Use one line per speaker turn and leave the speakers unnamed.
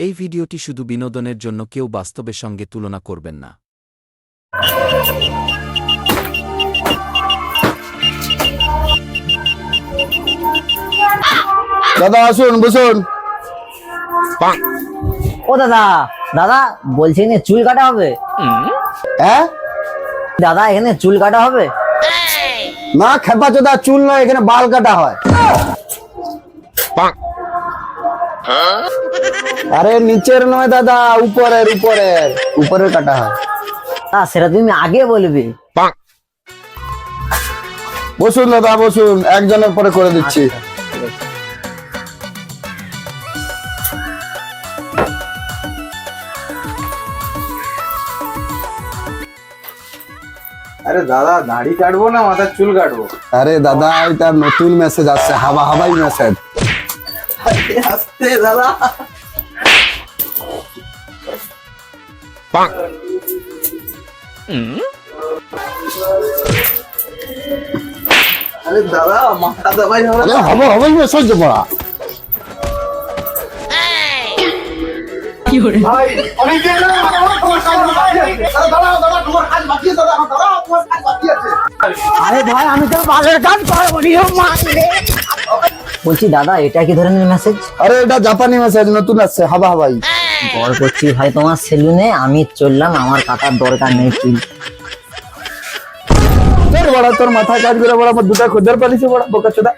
এই ভিডিওটি শুধু বিনোদনের জন্য, কেউ বাস্তবের সঙ্গে তুলনা করবেন না।
দাদা আসুন, বসুন।
ও দাদা, দাদা বলছি এখানে চুল কাটা হবে?
হ্যাঁ
দাদা এখানে চুল কাটা হবে?
না খেপা চোদা, চুল নয়, এখানে বাল কাটা হয়। আরে নিচের নয় দাদা, উপরের উপরের উপরের কাটা হয়।
সেটা তুমি আগে বলবি।
বসুন দাদা বসুন, একজনের পরে করে দিচ্ছি।
আরে দাদা, দাড়ি কাটবো না মাথার চুল কাটবো?
আরে দাদা এটা নতুন মেসেজ আসছে, হাওয়া হাওয়াই মেসেজ।
আস্তে দাদা। আরে দাদা, মাথা দাবাই হবে
আরে হাওয়া হাওয়াই মেসেজ পড়া।
ভাই, অনেক দিন না, তোমার কাজ বাকি আছে। দাদা দাদা, তোমার কাজ বাকি আছে। দাদা দাদা, তোমার কাজ বাকি আছে।
আরে ভাই, আমি তো বালের কাজ করবো নি, বলছি দাদা এটা কি ধরনের মেসেজ?
আরে এটা জাপানি মেসেজ, নতুন আসছে, হাওয়া হাওয়াই।
বল করছি ভাই তোমার সেলুনে, আমি চললাম, আমার কাটার দরকার নেই চুল।
তোর বড়া, তোর মাথা কাজ করে বড়া, আমার দুটা খোদার পালিছে বড়া, বোকা চোদা।